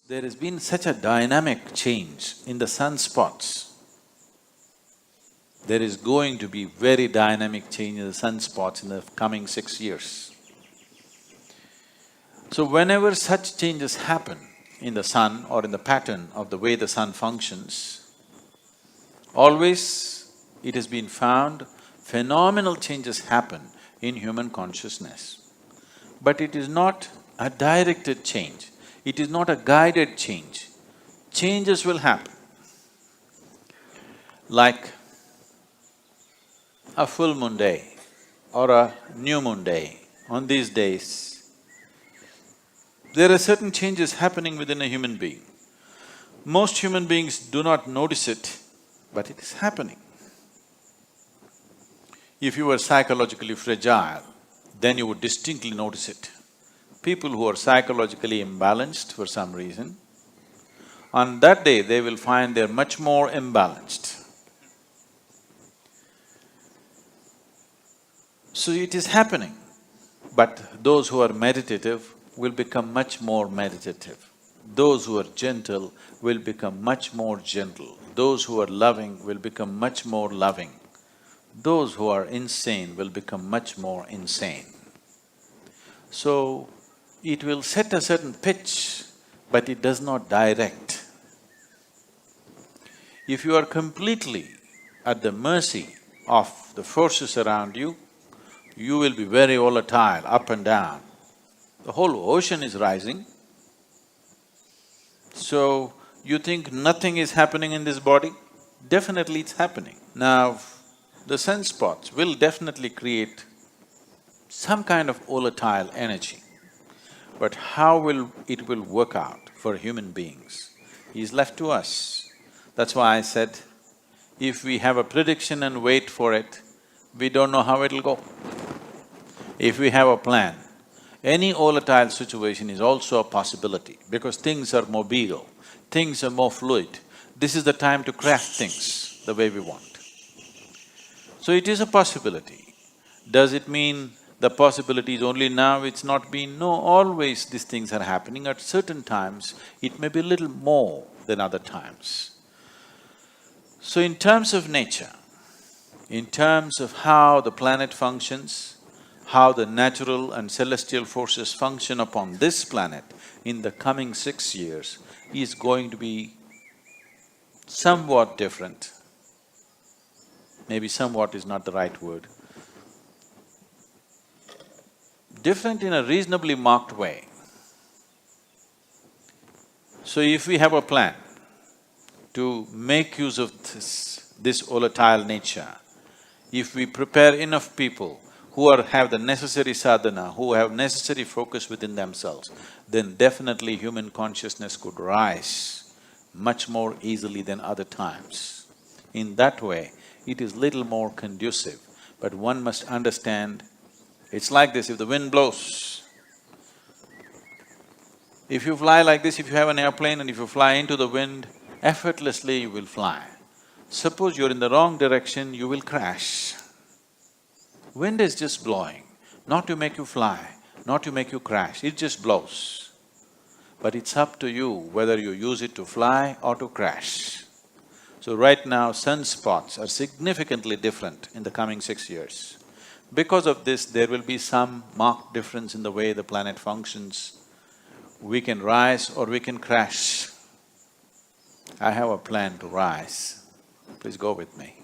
There has been such a dynamic change in the sunspots. There is going to be very dynamic change in the sunspots in the coming 6 years. So whenever such changes happen in the sun or in the pattern of the way the sun functions, always it has been found phenomenal changes happen in human consciousness. But it is not a directed change, it is not a guided change. Changes will happen. Like a full moon day or a new moon day, on these days, there are certain changes happening within a human being. Most human beings do not notice it, but it is happening. If you were psychologically fragile, then you would distinctly notice it. People who are psychologically imbalanced for some reason, on that day they will find they're much more imbalanced. So it is happening, but those who are meditative will become much more meditative. Those who are gentle will become much more gentle. Those who are loving will become much more loving. Those who are insane will become much more insane. So, it will set a certain pitch, but it does not direct. If you are completely at the mercy of the forces around you, you will be very volatile, up and down. The whole ocean is rising. So, you think nothing is happening in this body? Definitely it's happening. Now, the sunspots will definitely create some kind of volatile energy. But how it will work out for human beings is left to us. That's why I said, if we have a prediction and wait for it, we don't know how it'll go. If we have a plan, any volatile situation is also a possibility because things are mobile, things are more fluid. This is the time to craft things the way we want. So it is a possibility. Does it mean the possibility is only now, it's not been? No, always these things are happening. At certain times, it may be a little more than other times. So in terms of nature, in terms of how the planet functions, how the natural and celestial forces function upon this planet in the coming 6 years is going to be somewhat different. Maybe somewhat is not the right word. Different in a reasonably marked way. So if we have a plan to make use of this volatile nature, if we prepare enough people who have the necessary sadhana, who have necessary focus within themselves, then definitely human consciousness could rise much more easily than other times. In that way, it is little more conducive, but one must understand, it's like this, if the wind blows, if you fly like this, if you have an airplane and if you fly into the wind, effortlessly you will fly. Suppose you're in the wrong direction, you will crash. Wind is just blowing, not to make you fly, not to make you crash, it just blows. But it's up to you whether you use it to fly or to crash. So right now, sunspots are significantly different in the coming 6 years. Because of this, there will be some marked difference in the way the planet functions. We can rise or we can crash. I have a plan to rise. Please go with me.